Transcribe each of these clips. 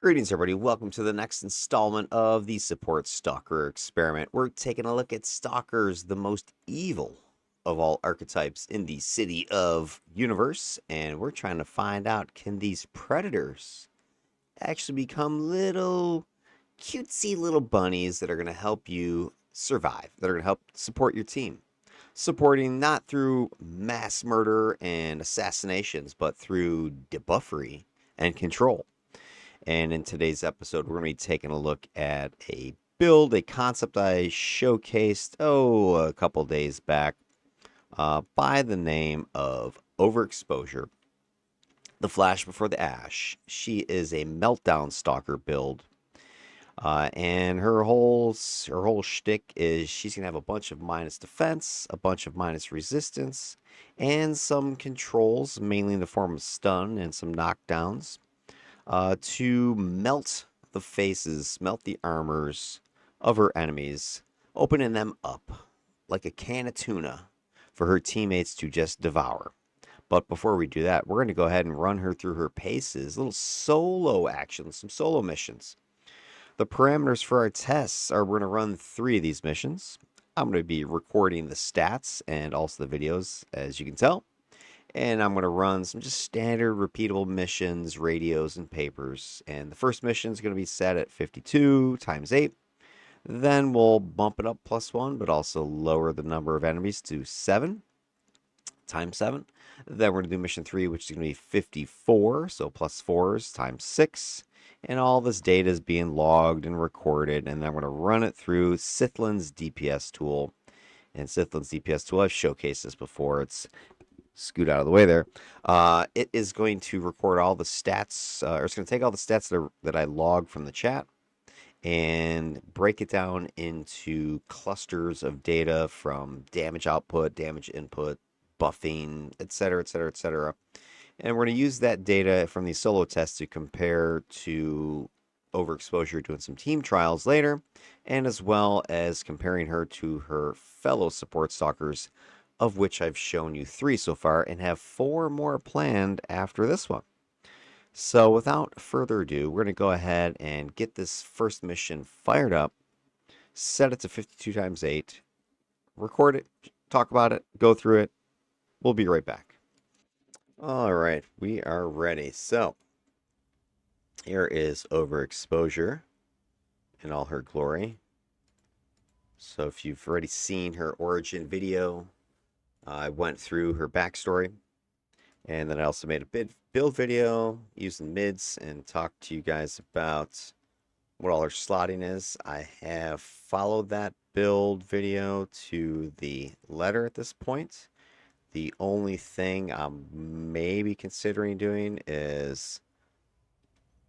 Greetings, everybody. Welcome to the next installment of the Support Stalker experiment. We're taking a look at Stalkers, the most evil of all archetypes in the City of Universe, and we're trying to find out, can these predators actually become little cutesy little bunnies that are going to help you survive, that are going to help support your team. Supporting not through mass murder and assassinations, but through debuffery and control. And in today's episode, we're going to be taking a look at a build, a concept I showcased, a couple days back, by the name of Overexposure, the Flash Before the Ash. She is a Meltdown Stalker build. And her whole shtick is she's gonna have a bunch of minus defense, a bunch of minus resistance, and some controls, mainly in the form of stun and some knockdowns, to melt the faces, melt the armors of her enemies, opening them up like a can of tuna for her teammates to just devour. But before we do that, we're going to go ahead and run her through her paces, little solo actions, some solo missions. The parameters for our tests are we're going to run 3 of these missions. I'm going to be recording the stats and also the videos, as you can tell. And I'm going to run some just standard repeatable missions, radios, and papers. And the first mission is going to be set at 52 times 8. Then we'll bump it up +1, but also lower the number of enemies to 7 times 7. Then we're going to do mission 3, which is going to be 54, so +4s times 6. And all this data is being logged and recorded. And then we're going to run it through Sythlin's DPS tool. And Sythlin's DPS tool, I've showcased this before. It's scoot out of the way there. It is going to record all the stats, or it's going to take all the stats that I log from the chat and break it down into clusters of data from damage output, damage input, buffing, etc., etc., etc. And we're going to use that data from these solo tests to compare to Overexposure, doing some team trials later, and as well as comparing her to her fellow support stalkers, of which I've shown you 3 so far and have 4 more planned after this one. So without further ado, we're going to go ahead and get this first mission fired up, set it to 52 times 8, record it, talk about it, go through it. We'll be right back. All right, we are ready. So here is Overexposure in all her glory. So if you've already seen her origin video, I went through her backstory, and then I also made a build video using mids and talked to you guys about what all her slotting is. I have followed that build video to the letter at this point. The only thing I'm maybe considering doing is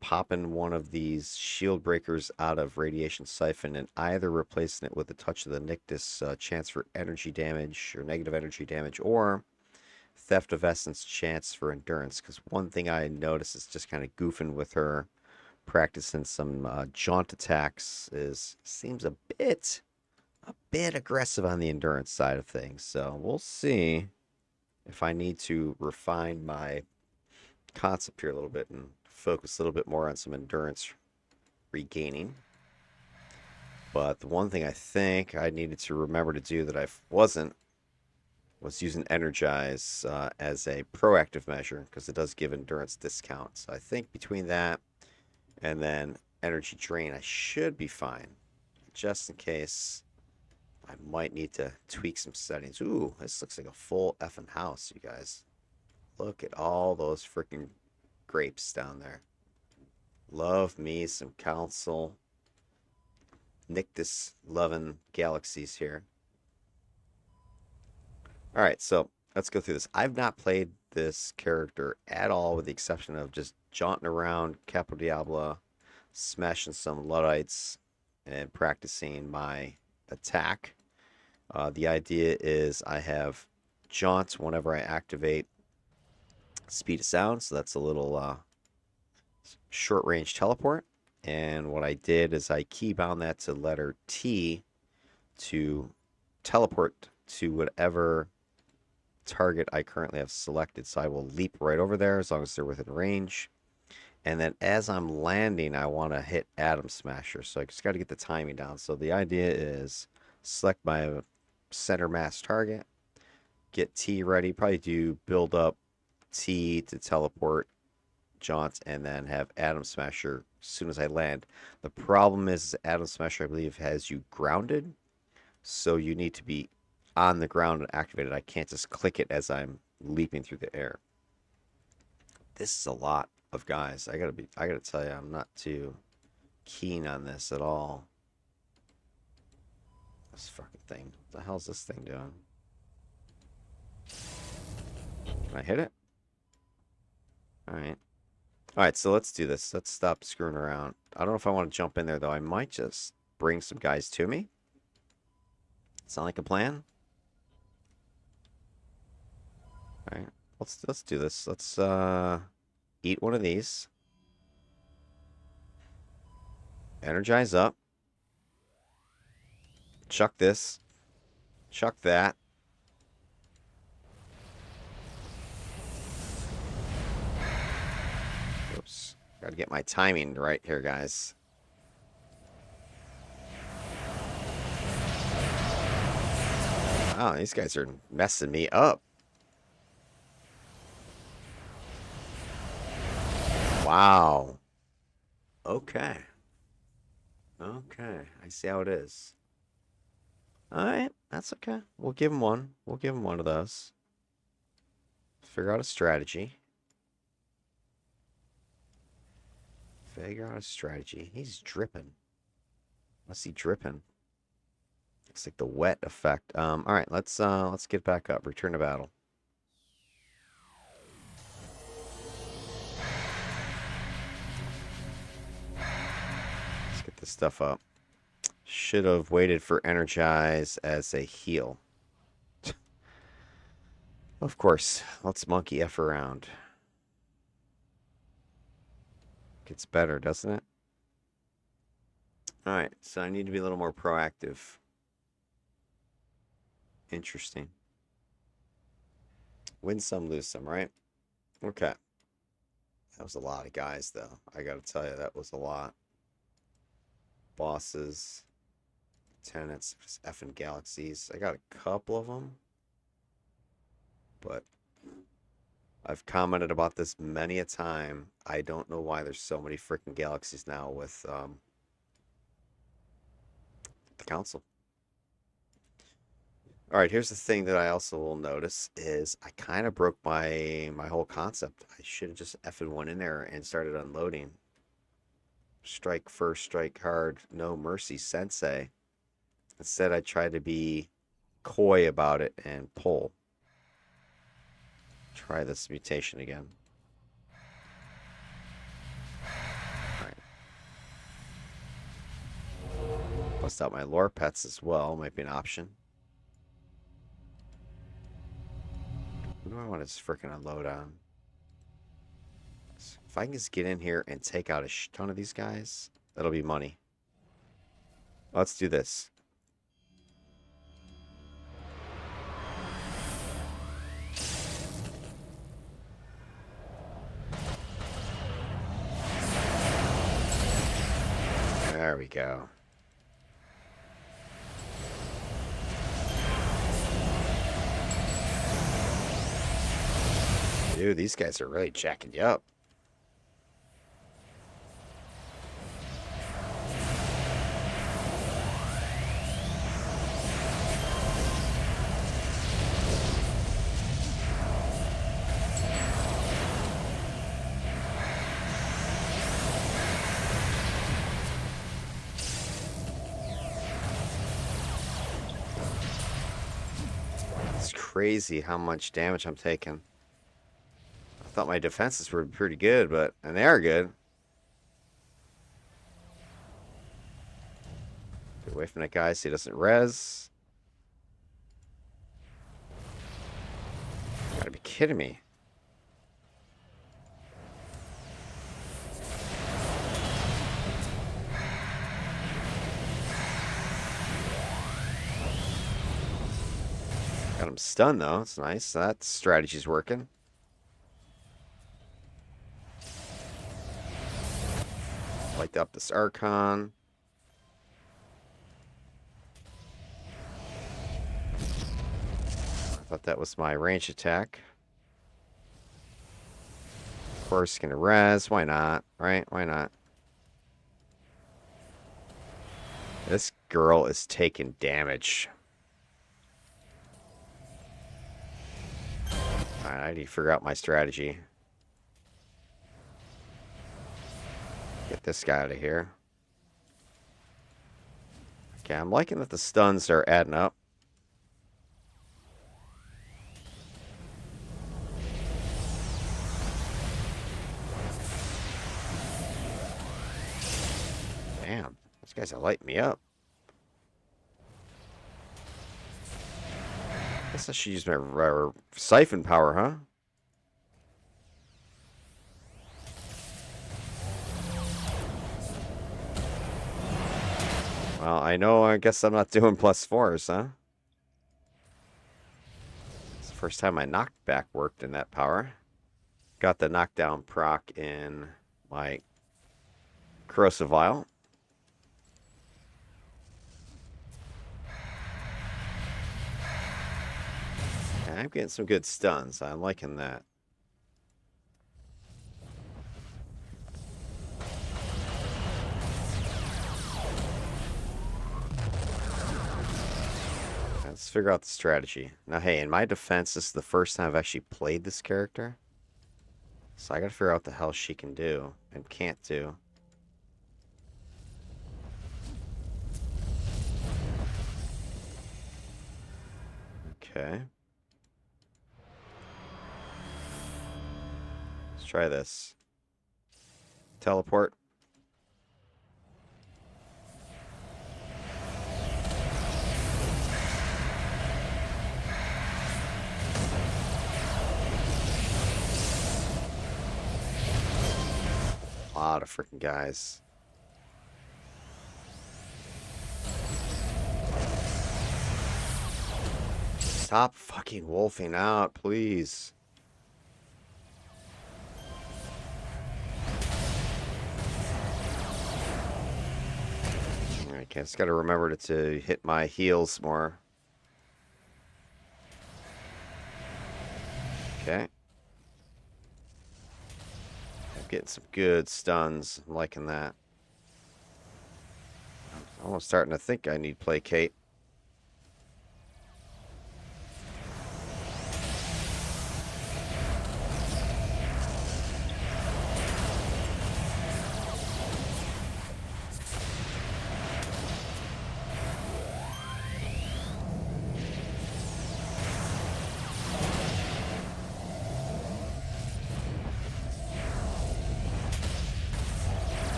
popping one of these shield breakers out of Radiation Siphon and either replacing it with a touch of the Nictus, chance for energy damage or negative energy damage, or Theft of Essence chance for endurance. Because one thing I noticed is just kind of goofing with her, practicing some jaunt attacks seems a bit aggressive on the endurance side of things. So we'll see if I need to refine my concept here a little bit and focus a little bit more on some endurance regaining. But the one thing I think I needed to remember to do that I wasn't was using Energize as a proactive measure, because it does give endurance discounts. So I think between that and then energy drain, I should be fine. Just in case, I might need to tweak some settings. Ooh, this looks like a full effing house, you guys. Look at all those freaking grapes down there. Love me some Council Nictus loving galaxies here. Alright, so let's go through this. I've not played this character at all, with the exception of just jaunting around Capo Diablo, smashing some Luddites, and practicing my attack. The idea is I have jaunt whenever I activate Speed of Sound, so that's a little short range teleport. And what I did is I keybound that to letter T to teleport to whatever target I currently have selected. So I will leap right over there as long as they're within range. And then as I'm landing, I want to hit Atom Smasher. So I just got to get the timing down. So the idea is select my center mass target, get T ready, probably do build up T to teleport, jaunt, and then have Atom Smasher as soon as I land. The problem is Atom Smasher, I believe, has you grounded. So you need to be on the ground and activated. I can't just click it as I'm leaping through the air. This is a lot of guys. I gotta tell you, I'm not too keen on this at all. This fucking thing. What the hell's this thing doing? Can I hit it? Alright. Alright, so let's do this. Let's stop screwing around. I don't know if I want to jump in there, though. I might just bring some guys to me. Sound like a plan? Alright. Let's do this. Let's eat one of these. Energize up. Chuck this. Chuck that. Oops. Gotta get my timing right here, guys. Wow, these guys are messing me up. Wow. Okay. Okay. I see how it is. Alright, that's okay. We'll give him one. We'll give him one of those. Figure out a strategy. Figure out a strategy. He's dripping. What's he dripping? Looks like the wet effect. Alright, let's get back up. Return to battle. Let's get this stuff up. Should have waited for Energize as a heal. Of course. Let's monkey F around. Gets better, doesn't it? Alright, so I need to be a little more proactive. Interesting. Win some, lose some, right? Okay. That was a lot of guys, though. I gotta tell you, that was a lot. Bosses. Tenants. Just effing galaxies. I got a couple of them. But I've commented about this many a time. I don't know why there's so many freaking galaxies now with the council. All right, here's the thing that I also will notice is I kind of broke my whole concept. I should have just effing went in there and started unloading. Strike first, strike hard, no mercy, sensei. Instead, I tried to be coy about it and pull. Try this mutation again. Alright. Bust out my lore pets as well. Might be an option. Who do I want to just freaking unload on? If I can just get in here and take out a ton of these guys, that'll be money. Let's do this. There we go. Dude, these guys are really jacking you up. It's crazy how much damage I'm taking. I thought my defenses were pretty good, and they are good. Get away from that guy so he doesn't res. You gotta be kidding me. Got him stunned though. It's nice. That strategy's working. Light up this Archon. I thought that was my range attack. Of course, gonna res. Why not? Right? Why not? This girl is taking damage. Alright, I need to figure out my strategy. Get this guy out of here. Okay, I'm liking that the stuns are adding up. Damn, these guys are lighting me up. Guess I should use my siphon power, huh? Well, I guess I'm not doing +4s, huh? It's the first time my knockback worked in that power. Got the knockdown proc in my corrosive vial. Yeah, I'm getting some good stuns. I'm liking that. Let's figure out the strategy. Now, hey, in my defense, this is the first time I've actually played this character. So I gotta figure out what the hell she can do and can't do. Okay. Let's try this. Teleport. A lot of freaking guys. Stop fucking wolfing out, please. I just gotta remember to hit my heals more. Okay. I'm getting some good stuns. I'm liking that. I'm almost starting to think I need placate.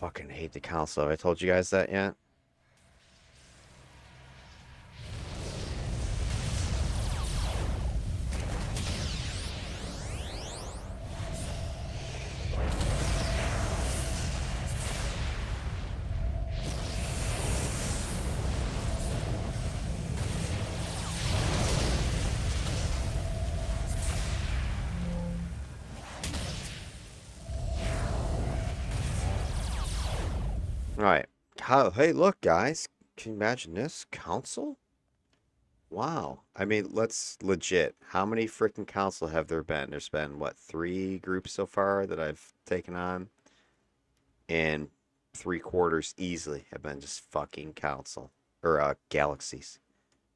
Fucking hate the council. Have I told you guys that yet? Alright. Hey, look, guys. Can you imagine this? Council? Wow. I mean, let's legit. How many freaking council have there been? There's been, what, 3 groups so far that I've taken on? And 3/4 easily have been just fucking council. Or, galaxies.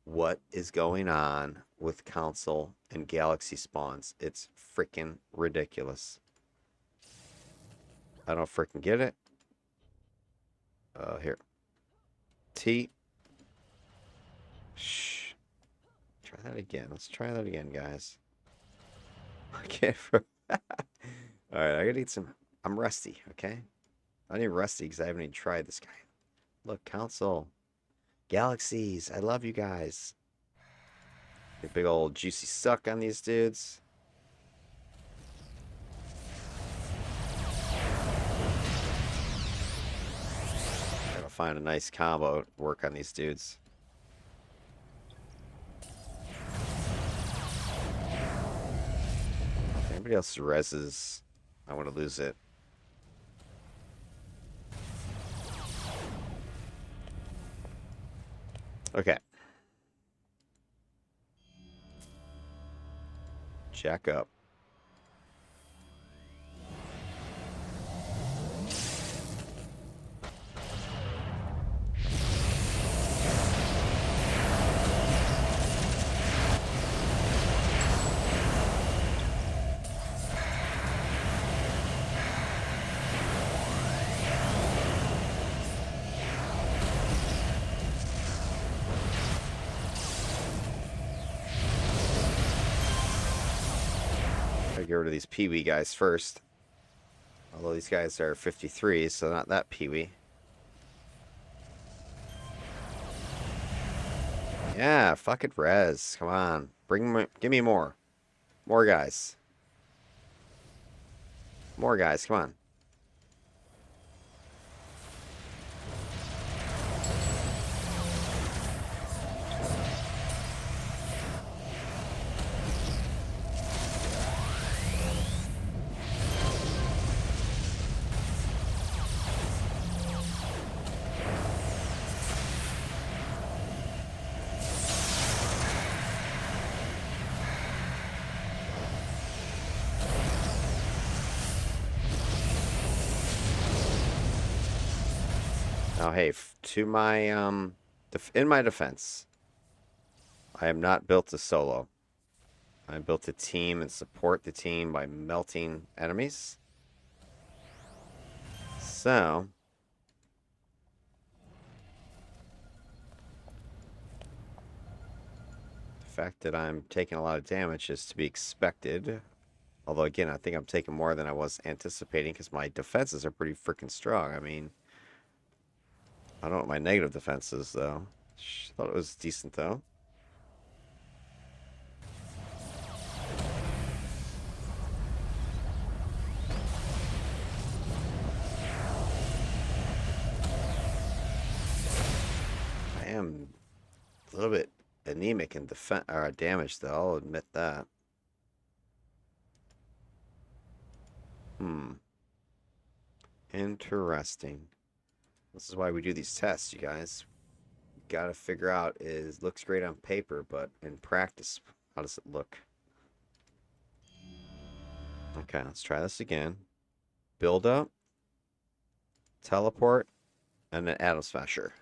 What is going on with council and galaxy spawns? It's freaking ridiculous. I don't freaking get it. Here. T. Shh. Try that again. Let's try that again, guys. I can't. Alright, I gotta eat some. I'm rusty, okay? I'm even rusty because I haven't even tried this guy. Look, council. Galaxies. I love you guys. A big old juicy suck on these dudes. Gotta find a nice combo to work on these dudes. If anybody else reses, I want to lose it. Okay. Jack up. Gotta get rid of these peewee guys first. Although these guys are 53, so not that peewee. Yeah, fuck it, res. Come on. Give me more. More guys. More guys, come on. Now, hey, to my in my defense, I am not built to solo. I'm built to team and support the team by melting enemies. So, the fact that I'm taking a lot of damage is to be expected. Although, again, I think I'm taking more than I was anticipating because my defenses are pretty freaking strong. I mean, I don't know what my negative defense is, though. Thought it was decent, though. I am a little bit anemic in defense or damage, though. I'll admit that. Interesting. This is why we do these tests, you guys. Gotta figure out looks great on paper, but in practice, how does it look? Okay, let's try this again. Build up, teleport, and then atom smasher.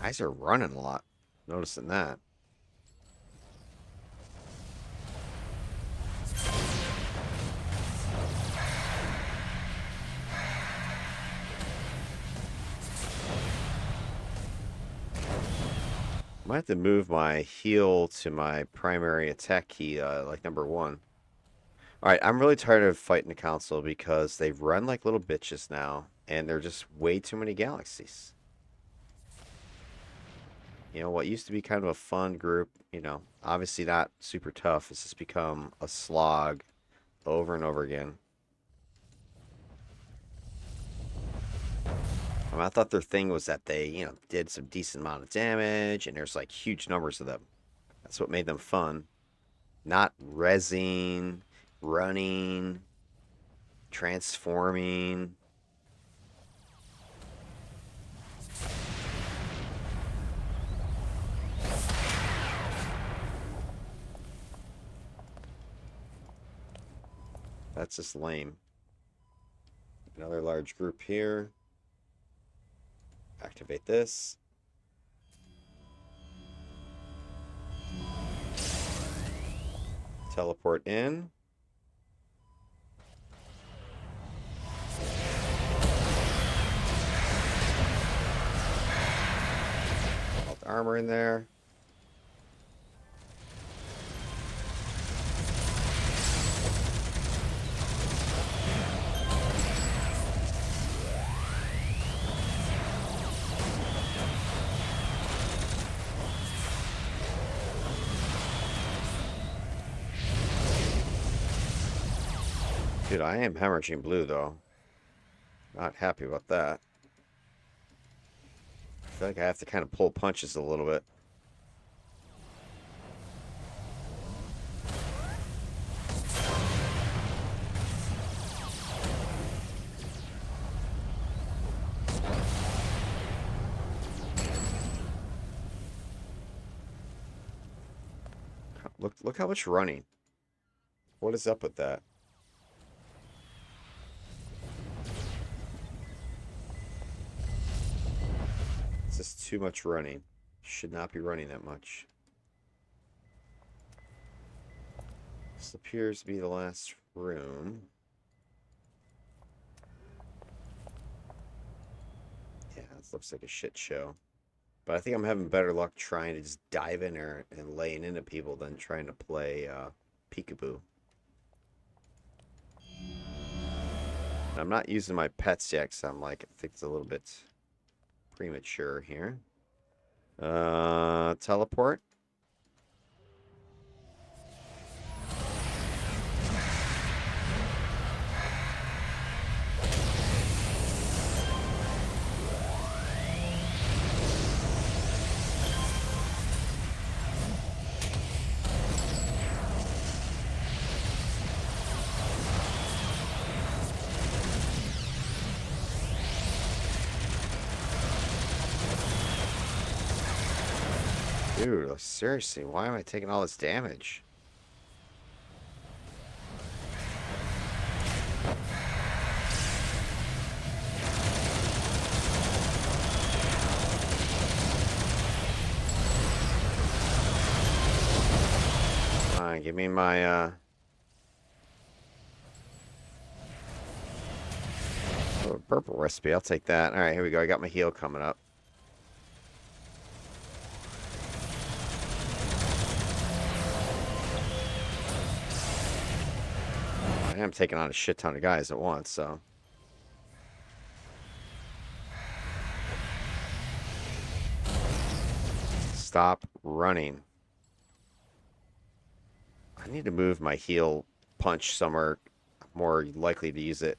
Guys are running a lot. Noticing that. Might have to move my heal to my primary attack key, like number 1. Alright, I'm really tired of fighting the council because they run like little bitches now, and they're just way too many galaxies. You know, what used to be kind of a fun group, you know, obviously not super tough, it's just become a slog over and over again. I mean, I thought their thing was that they, you know, did some decent amount of damage, and there's like huge numbers of them. That's what made them fun. Not rezzing, running, transforming. That's just lame. Another large group here. Activate this. Teleport in. All the armor in there. Dude, I am hemorrhaging blue, though. Not happy about that. I feel like I have to kind of pull punches a little bit. Look how much running. What is up with that? It's just too much running. Should not be running that much. This appears to be the last room. Yeah, this looks like a shit show. But I think I'm having better luck trying to just dive in there and laying into people than trying to play peekaboo. I'm not using my pets yet, so I'm like, I think it's a little bit premature here. Teleport. Dude, seriously, why am I taking all this damage? Come on, give me my, oh, purple recipe. I'll take that. All right, here we go. I got my heal coming up. I am taking on a shit ton of guys at once, so. Stop running. I need to move my heal punch somewhere more likely to use it.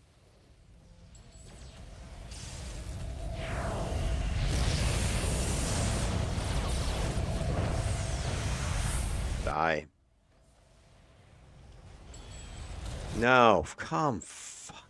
Die. No, come fuck.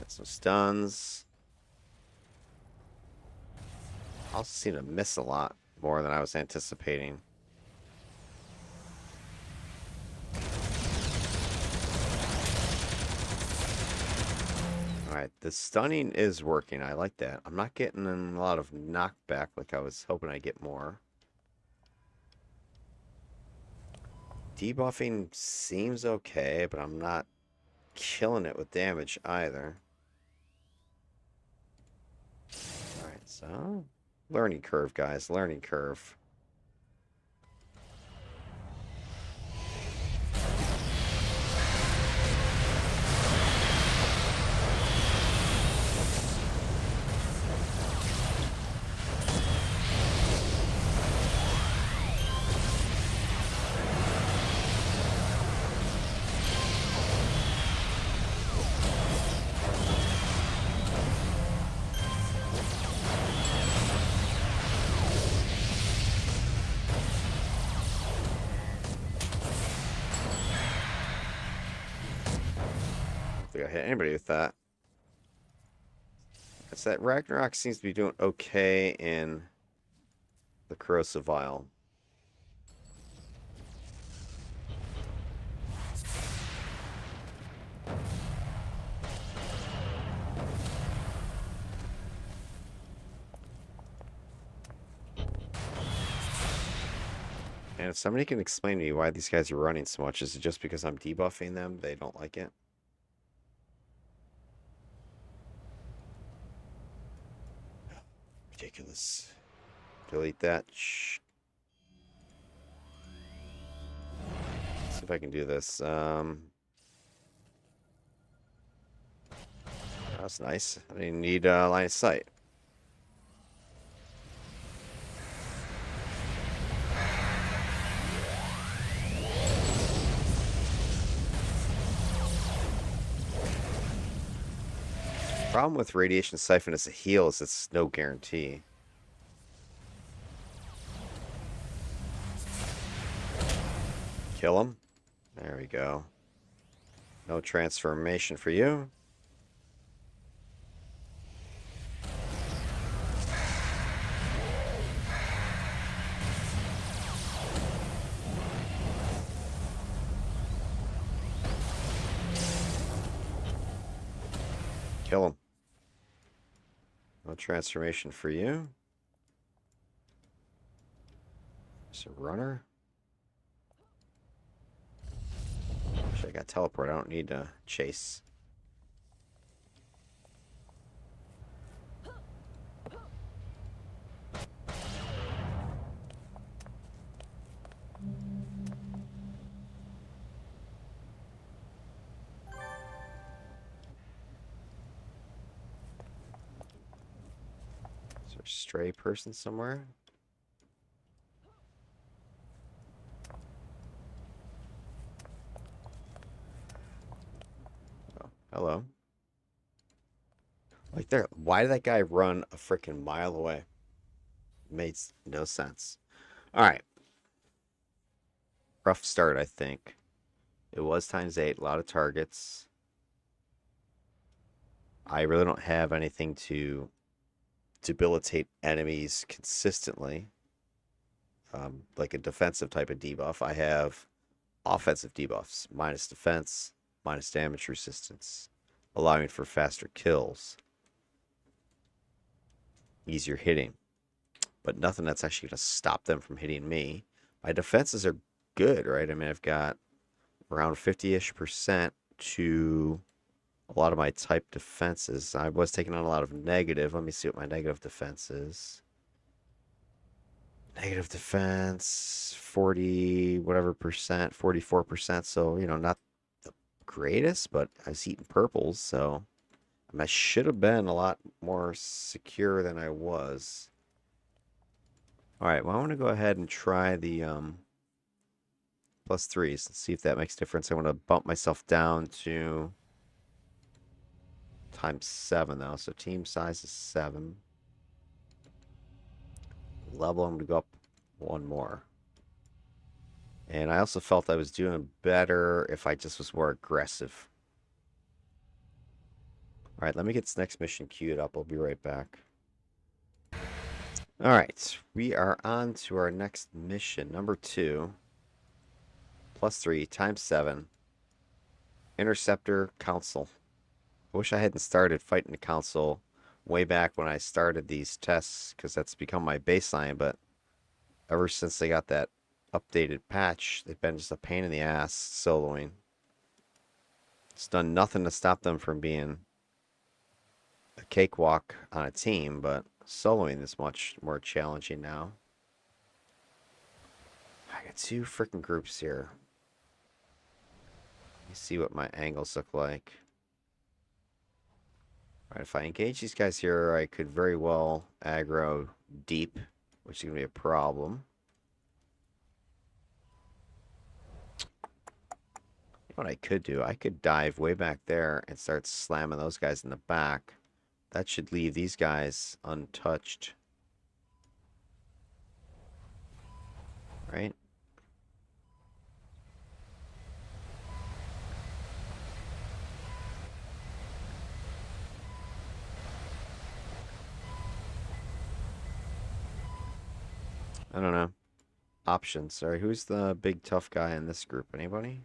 Some stuns. I also seem to miss a lot more than I was anticipating. Alright, the stunning is working. I like that. I'm not getting a lot of knockback like I was hoping I'd get more. Debuffing seems okay, but I'm not killing it with damage either. Alright, so learning curve, guys. Learning curve. I hit anybody with that. It's that Ragnarok seems to be doing okay in the corrosive vial. And if somebody can explain to me why these guys are running so much, is it just because I'm debuffing them? They don't like it? Ridiculous. Delete that. Shh. See if I can do this. That's nice. I didn't need line of sight. Problem with Radiation Siphon as a heal is it's no guarantee. Kill him. There we go. No transformation for you. Kill him. No transformation for you. There's a runner. Actually, I got teleport. I don't need to chase. Is there a stray person somewhere? Oh, hello. Like there. Why did that guy run a freaking mile away? Made no sense. All right. Rough start, I think. It was ×8, a lot of targets. I really don't have anything to debilitate enemies consistently. Like a defensive type of debuff. I have offensive debuffs. Minus defense, minus damage resistance. Allowing for faster kills. Easier hitting. But nothing that's actually going to stop them from hitting me. My defenses are good, right? I mean, I've got around 50-ish% to a lot of my type defenses. I was taking on a lot of negative. Let me see what my negative defense is. Negative defense, 40 whatever percent, 44%. So, not the greatest, but I was eating purples, so I should have been a lot more secure than I was. All right, well, I want to go ahead and try the +3s and see if that makes a difference. I want to bump myself down to ×7 though, so team size is 7. Level, I'm going to go up one more. And I also felt I was doing better if I just was more aggressive. All right, let me get this next mission queued up. I'll be right back. All right, we are on to our next mission, number 2. +3 ×7. Interceptor Council. I wish I hadn't started fighting the Council way back when I started these tests, because that's become my baseline, but ever since they got that updated patch, they've been just a pain in the ass soloing. It's done nothing to stop them from being a cakewalk on a team, but soloing is much more challenging now. I got 2 freaking groups here. Let me see what my angles look like. Alright, if I engage these guys here, I could very well aggro deep, which is going to be a problem. What I could do, I could dive way back there and start slamming those guys in the back. That should leave these guys untouched. Right? I don't know. Options. Sorry, who's the big tough guy in this group? Anybody?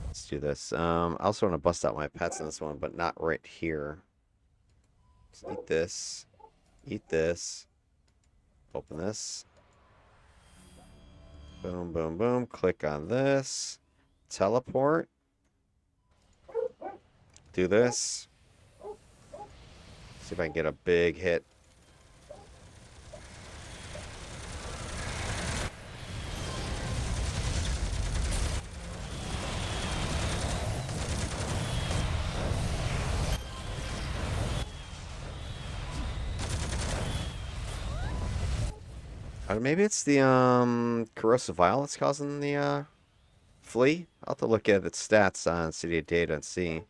Let's do this. I also want to bust out my pets in this one, but not right here. Let's eat this. Eat this. Open this. Boom, boom, boom. Click on this. Teleport. Do this. See if I can get a big hit. Maybe it's the corrosive violence causing the flea. I'll have to look at its stats on City of Data and see.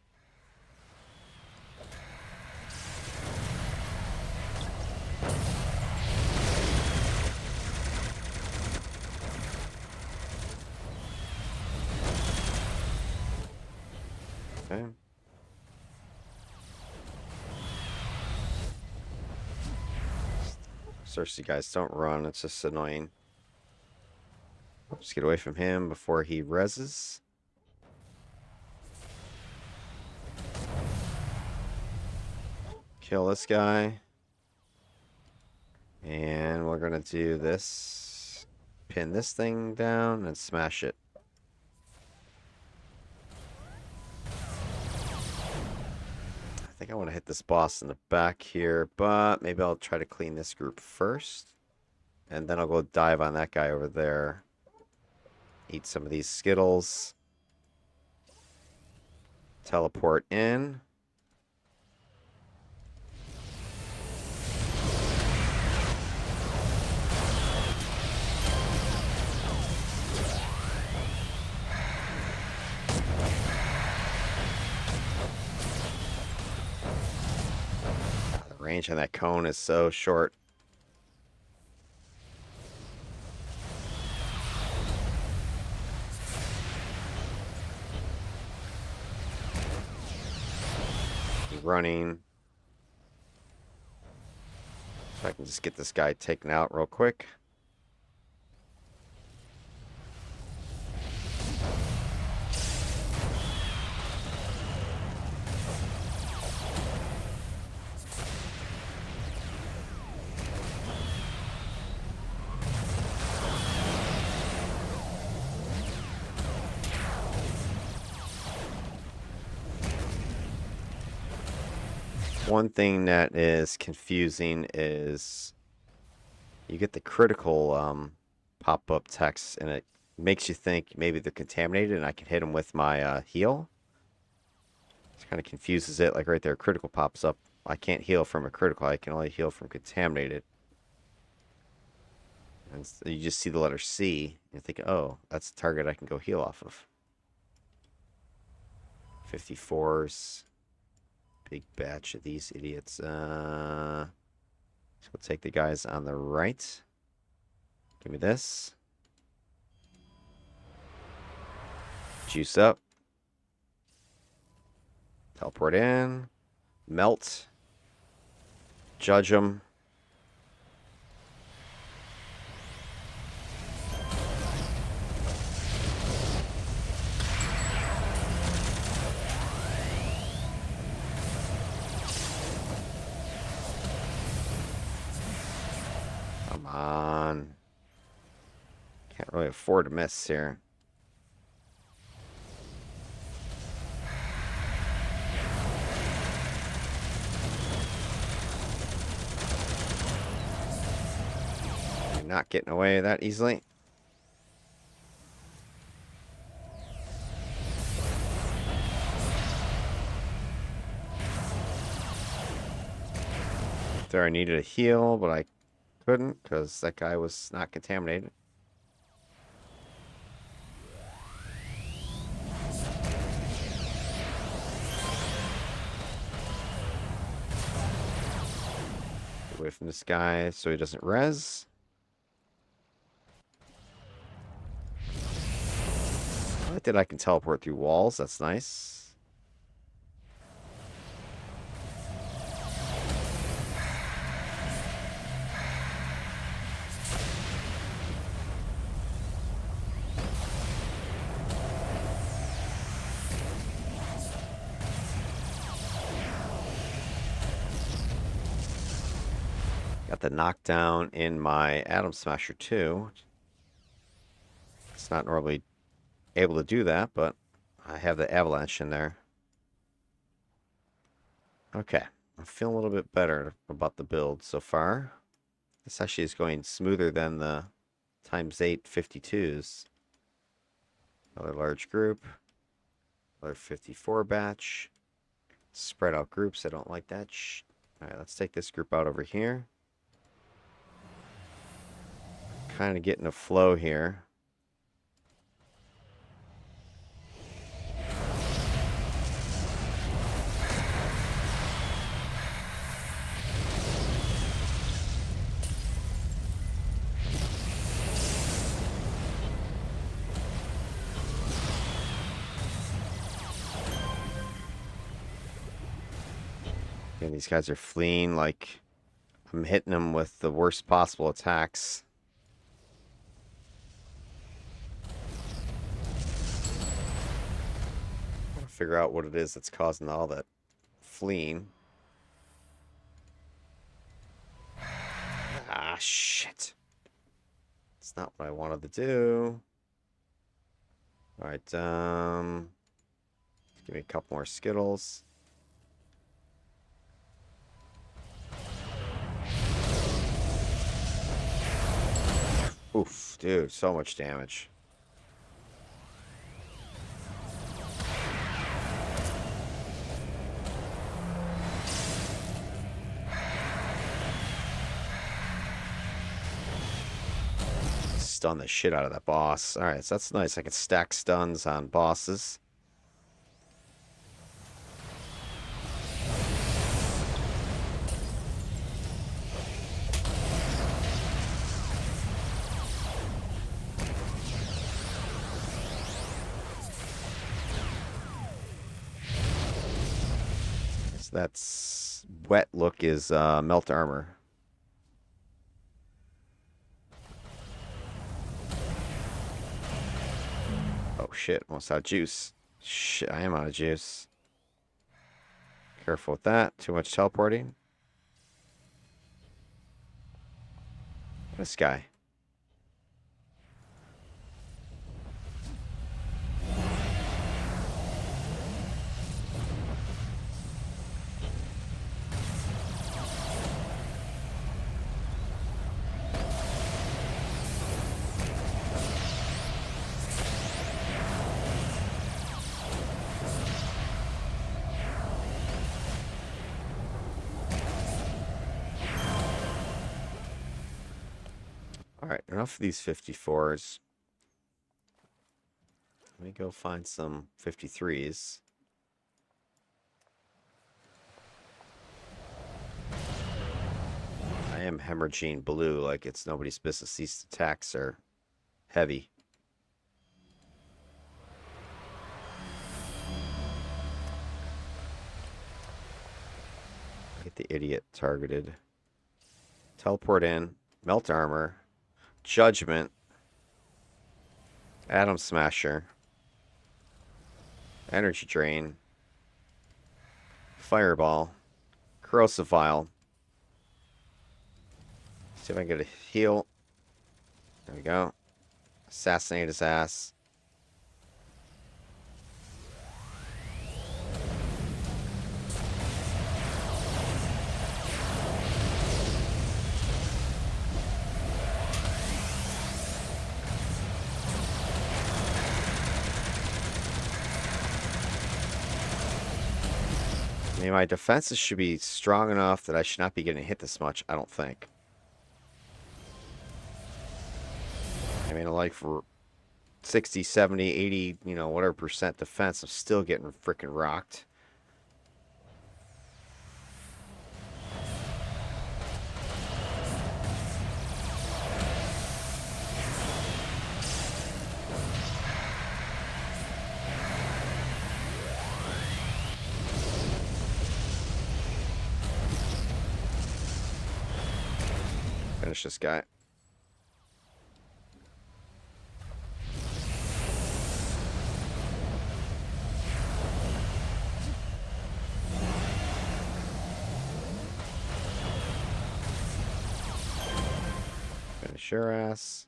Okay. Seriously, guys, don't run. It's just annoying. Just get away from him before he reses. Kill this guy. And we're going to do this. Pin this thing down and smash it. I think I want to hit this boss in the back here, but maybe I'll try to clean this group first. And then I'll go dive on that guy over there. Eat some of these Skittles. Teleport in. The range on that cone is so short. Running. So I can just get this guy taken out real quick. One thing that is confusing is you get the critical pop-up text, and it makes you think maybe they're contaminated, and I can hit them with my heal. It kind of confuses it. Like right there, critical pops up. I can't heal from a critical. I can only heal from contaminated. And so you just see the letter C, and you think, oh, that's a target I can go heal off of. 54s. Big batch of these idiots. So we'll take the guys on the right. Give me this. Juice up. Teleport in. Melt. Judge them. Come on. Can't really afford to miss here. You're not getting away that easily. There I needed a heal, but I couldn't because that guy was not contaminated. Get away from this guy so he doesn't res. I like that I can teleport through walls. That's nice. the knockdown in my Atom Smasher too. It's not normally able to do that, but I have the avalanche in there. Okay, I'm feeling a little bit better about the build so far. This actually is going smoother than the ×8 52s. Another large group. Another 54 batch. Spread out groups. I don't like that. Alright, let's take this group out over here. Kind of getting a flow here. And these guys are fleeing like I'm hitting them with the worst possible attacks. I'll figure out what it is that's causing all that fleeing. Ah, shit. It's not what I wanted to do. Alright, give me a couple more Skittles. Oof, dude, so much damage. Stun the shit out of that boss. Alright, so that's nice. I can stack stuns on bosses. So that's wet look is melt armor. Oh shit, almost out of juice. Shit, I am out of juice. Careful with that. Too much teleporting. This guy. Alright, enough of these 54s. Let me go find some 53s. I am hemorrhaging blue like it's nobody's business. These attacks are heavy. Get the idiot targeted. Teleport in. Melt armor. Judgment. Atom Smasher. Energy Drain. Fireball. Corrosive Vial. See if I can get a heal. There we go. Assassinate his ass. I mean, my defenses should be strong enough that I should not be getting hit this much, I don't think. I mean, like for 60, 70, 80, you know, whatever percent defense, I'm still getting freaking rocked. Finish this guy. Kiss your ass.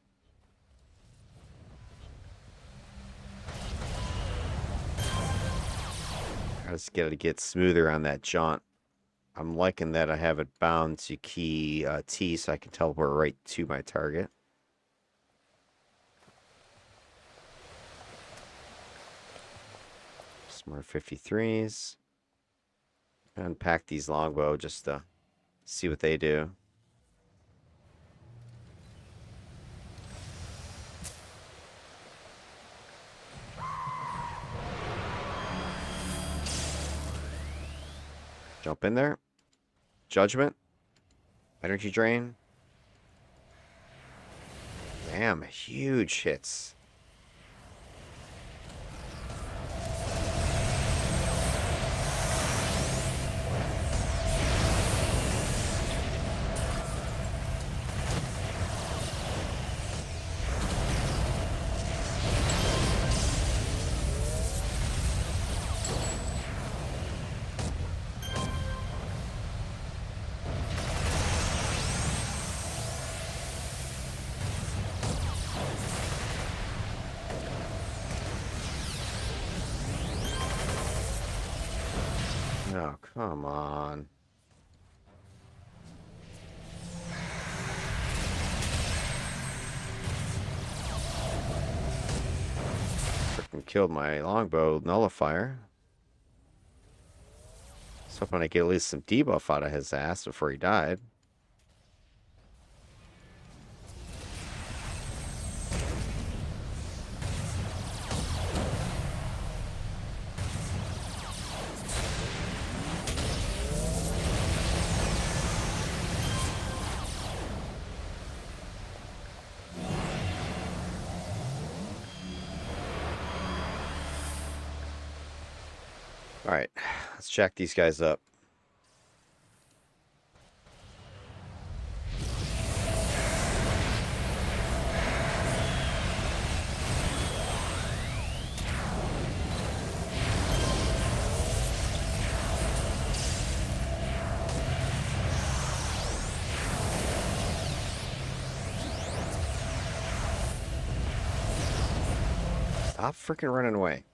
I just gotta get smoother on that jaunt. I'm liking that I have it bound to key T so I can teleport right to my target. Some more 53s. Unpack these longbow just to see what they do. Jump in there. Judgment. Energy drain. Damn, huge hits. Oh, come on. Freaking killed my longbow nullifier. I was hoping I get at least some debuff out of his ass before he died. Alright, let's check these guys up. Stop freaking running away.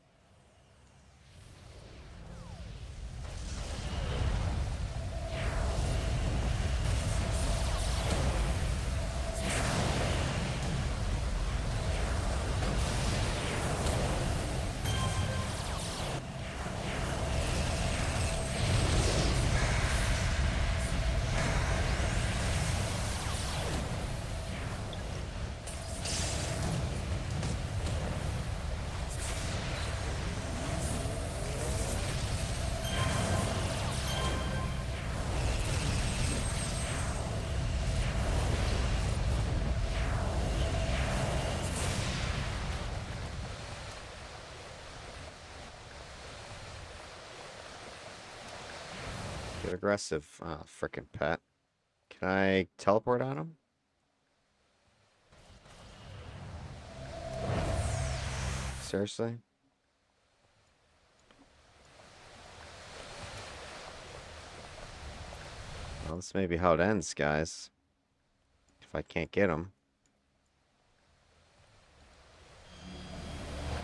Get aggressive. Oh, frickin' pet. Can I teleport on him? Seriously? Well, this may be how it ends, guys. If I can't get him.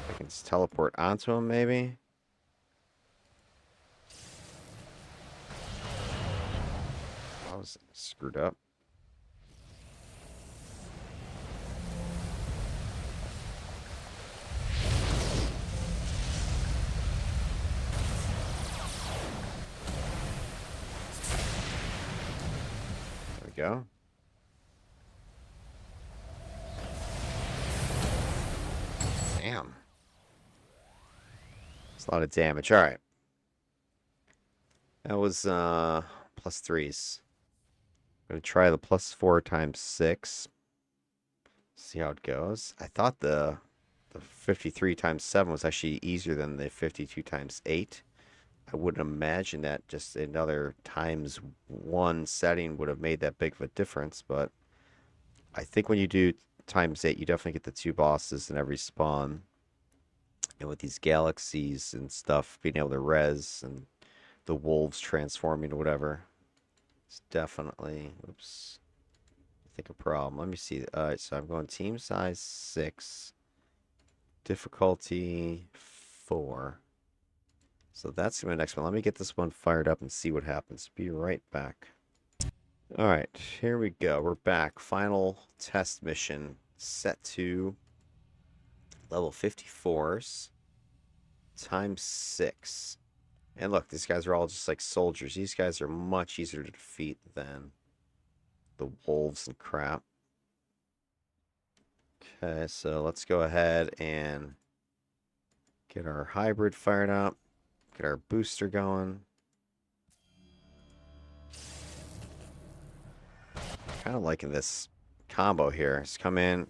I can just teleport onto him, maybe? I was screwed up. There we go. Damn. It's a lot of damage. All right. That was plus threes. I'm going to try the plus 4 times 6. See how it goes. I thought the 53 times 7 was actually easier than the 52 times 8. I wouldn't imagine that just another times 1 setting would have made that big of a difference, but I think when you do times 8, you definitely get the 2 bosses in every spawn. And with these galaxies and stuff, being able to res and the wolves transforming or whatever, it's definitely, oops, think a problem. Let me see. Alright, so I'm going team size 6. Difficulty 4. So that's my next one. Let me get this one fired up and see what happens. Be right back. Alright, here we go. We're back. Final test mission set to level 54s times 6. And look, these guys are all just like soldiers. These guys are much easier to defeat than the wolves and crap. Okay, so let's go ahead and get our hybrid fired up. Get our booster going. Kind of liking this combo here. Just come in.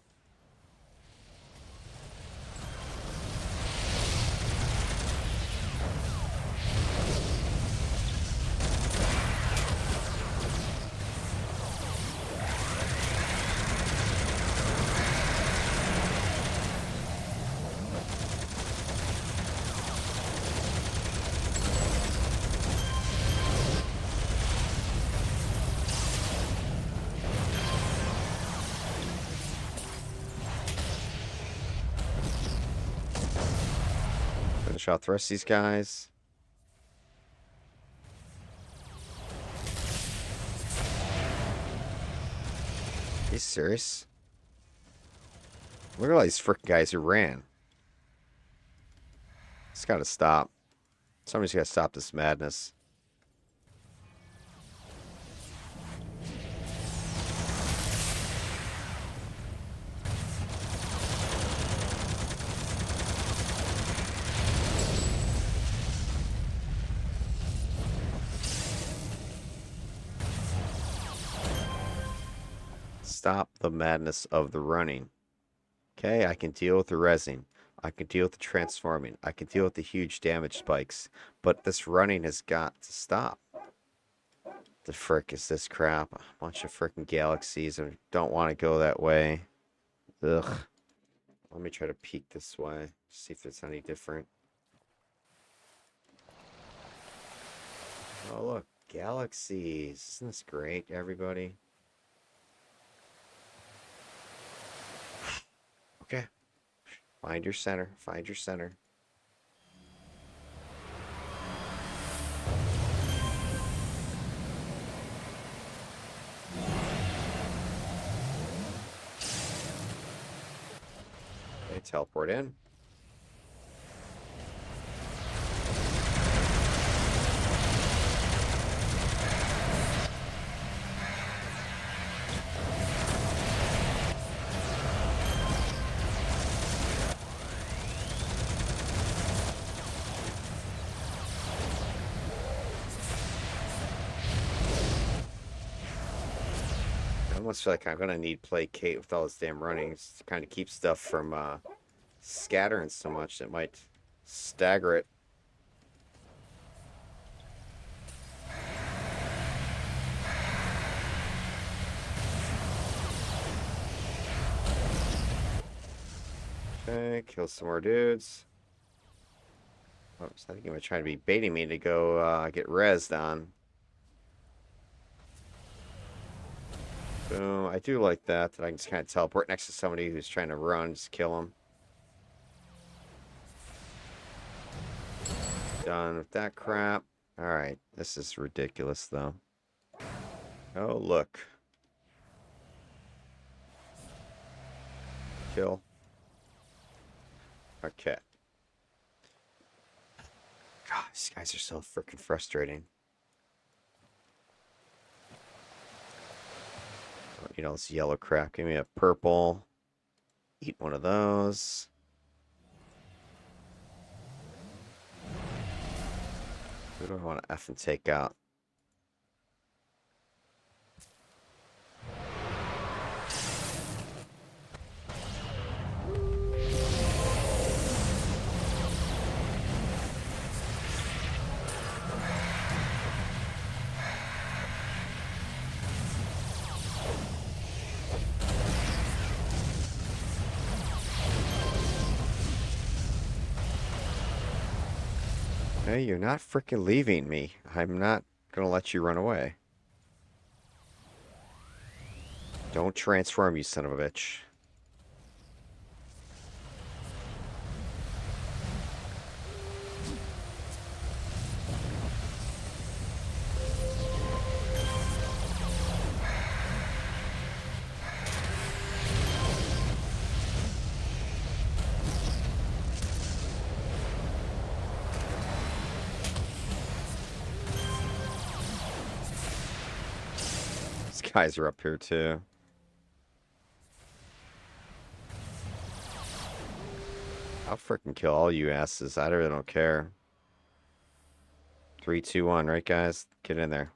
Finish off the rest of these guys. Are you serious? Look at all these frickin' guys who ran. It's gotta stop. Somebody's gotta stop this madness. Stop the madness of the running. Okay, I can deal with the resin. I can deal with the transforming. I can deal with the huge damage spikes. But this running has got to stop. The frick is this crap? A bunch of frickin' galaxies. I don't want to go that way. Ugh. Let me try to peek this way. See if it's any different. Oh, look. Galaxies. Isn't this great, everybody? Okay. Find your center. Find your center. Okay, teleport in. I almost feel like I'm gonna need placate with all this damn running to kind of keep stuff from scattering so much that might stagger it. Okay, kill some more dudes. Oops, I think he might try to be baiting me to go get rezzed on. Boom. I do like that I can just kind of teleport next to somebody who's trying to run, just kill him. Done with that crap. Alright, this is ridiculous though. Oh, look. Kill. Okay. God, these guys are so freaking frustrating. Oh, you know, this yellow crap. Give me a purple. Eat one of those. Who do I want to F and take out? Hey, you're not freaking leaving me. I'm not gonna let you run away. Don't transform, you son of a bitch. These guys are up here too. I'll freaking kill all you asses. I really don't care. 3, 2, 1, right, guys? Get in there.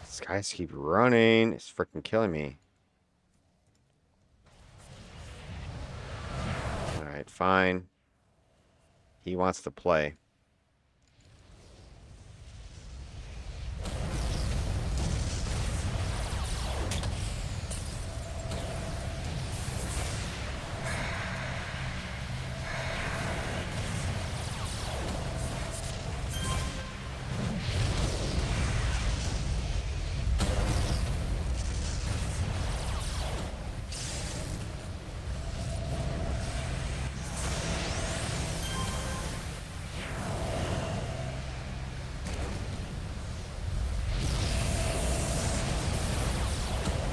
These guys keep running. It's freaking killing me. Alright, fine. He wants to play.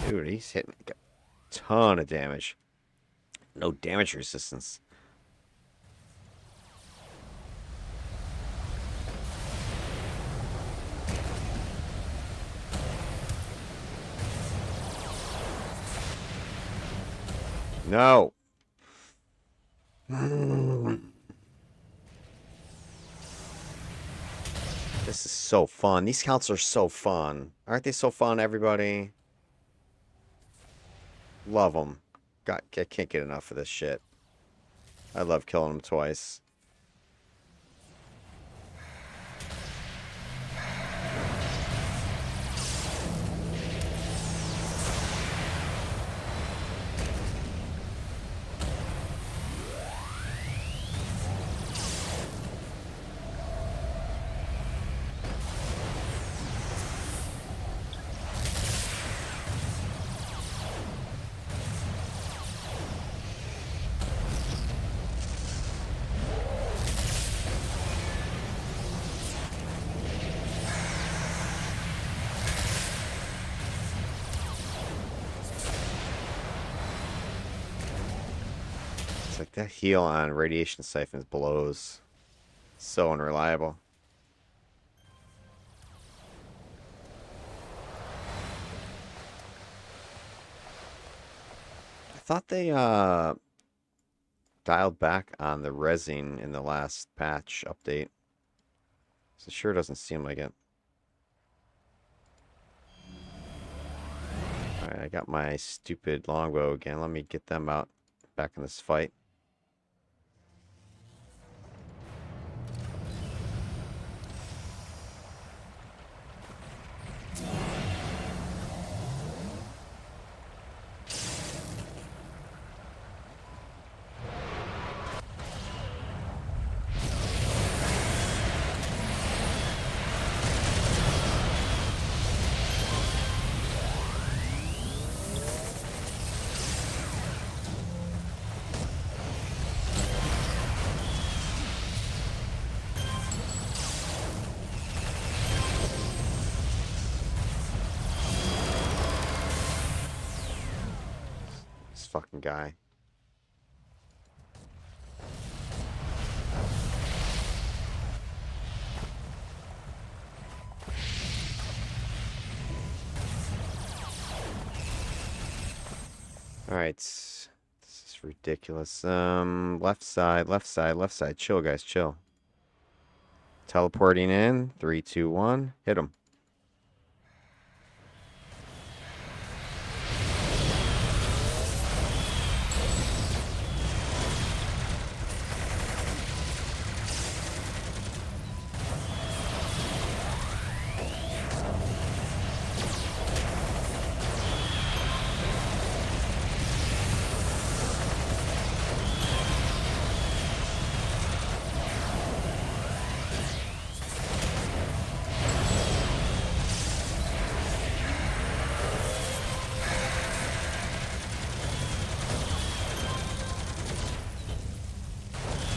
Dude, he's hitting a ton of damage. No damage resistance. No. This is so fun. These counts are so fun. Aren't they so fun, everybody? Love them. God, I can't get enough of this shit. I love killing them twice. It's like that heal on radiation siphons blows. So unreliable. I thought they dialed back on the resin in the last patch update. So it sure doesn't seem like it. Alright, I got my stupid longbow again. Let me get them out back in this fight. Fucking guy. Alright. This is is ridiculous. Left side, left side, left side. Chill, guys, chill. Teleporting in. 3, 2, 1. Hit him.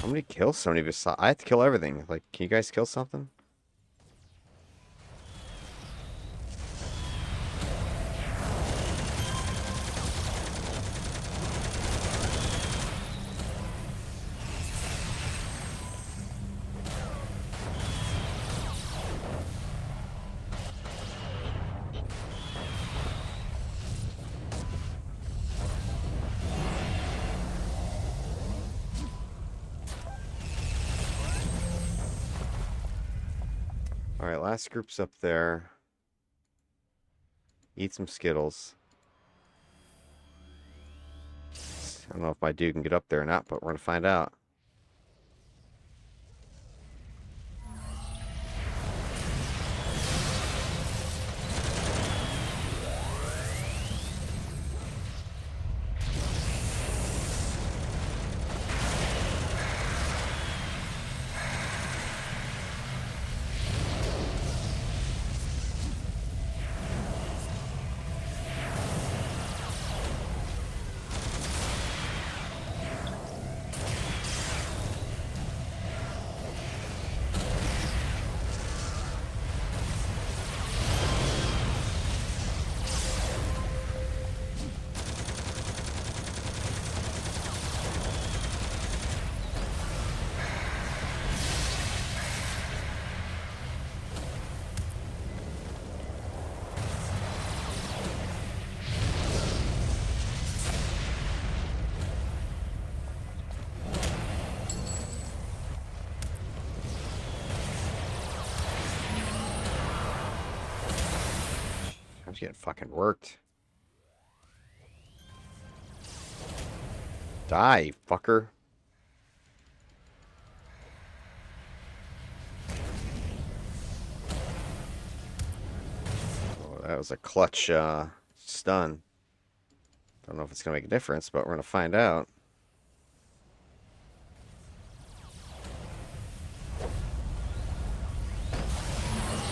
Somebody kill somebody besides. I have to kill everything. Like, can you guys kill something? Alright, last group's up there. Eat some Skittles. I don't know if my dude can get up there or not, but we're going to find out. I'm just getting fucking worked. Die, fucker. Oh, that was a clutch stun. Don't know if it's going to make a difference, but we're going to find out.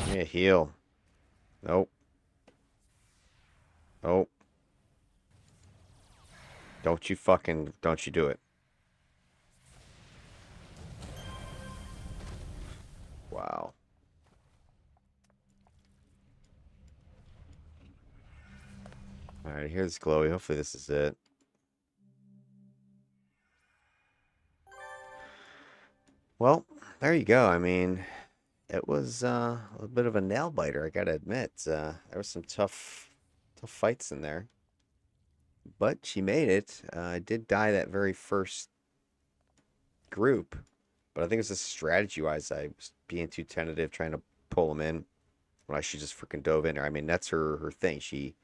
Give me a heal. Nope. Nope. Don't you do it. Wow. Alright, here's Glowy. Hopefully this is it. Well, there you go. I mean, it was a bit of a nail biter, I gotta admit. There was some tough fights in there. But she made it. I did die that very first group. But I think it was just strategy-wise. I was being too tentative, trying to pull them in when I should just freaking dove in there. I mean, that's her thing. She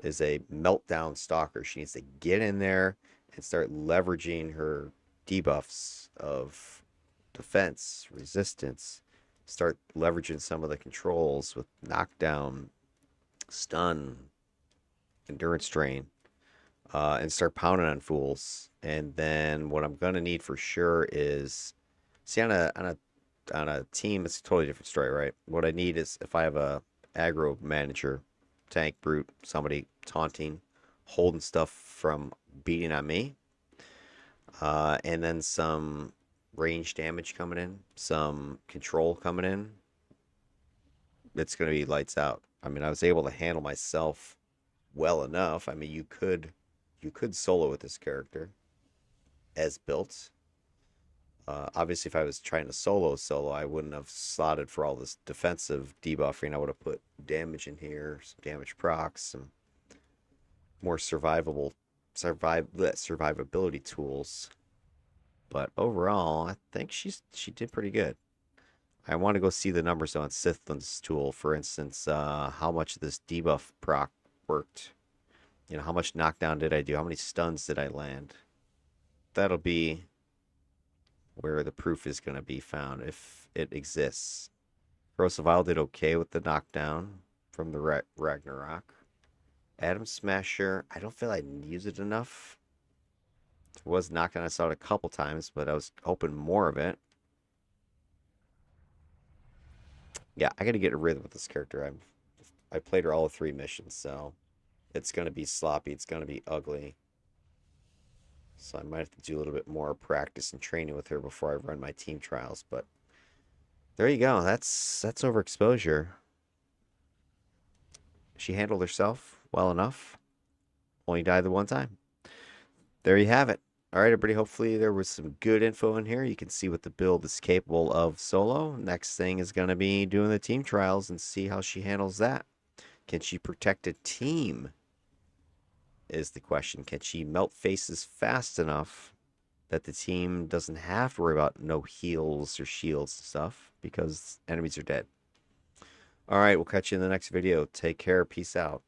is a meltdown stalker. She needs to get in there and start leveraging her debuffs of defense, resistance, start leveraging some of the controls with knockdown, stun, endurance drain, and start pounding on fools. And then what I'm gonna need for sure is, see, on a team, it's a totally different story, right? What I need is, if I have a aggro manager, tank, brute, somebody taunting, holding stuff from beating on me, and then some range damage coming in, some control coming in, it's going to be lights out. I mean, I was able to handle myself well enough. I mean, you could solo with this character as built. Obviously, if I was trying to solo, I wouldn't have slotted for all this defensive debuffing. I would have put damage in here, some damage procs, some more survivable survivability tools. But overall, I think she did pretty good. I want to go see the numbers on Sythlin's tool, for instance, how much this debuff proc worked. You know, how much knockdown did I do? How many stuns did I land? That'll be where the proof is going to be found, if it exists. Roosevelt did okay with the knockdown from the Ragnarok. Atom Smasher, I don't feel I use it enough. It was knocking us out a couple times, but I was hoping more of it. Yeah, I got to get a rhythm with this character. I played her all 3 missions, so it's going to be sloppy. It's going to be ugly. So I might have to do a little bit more practice and training with her before I run my team trials. But there you go. That's overexposure. She handled herself well enough. Only died the one time. There you have it. All right, everybody. Hopefully there was some good info in here. You can see what the build is capable of solo. Next thing is going to be doing the team trials and see how she handles that. Can she protect a team? Is the question. Can she melt faces fast enough that the team doesn't have to worry about no heals or shields and stuff because enemies are dead? All right, we'll catch you in the next video. Take care. Peace out.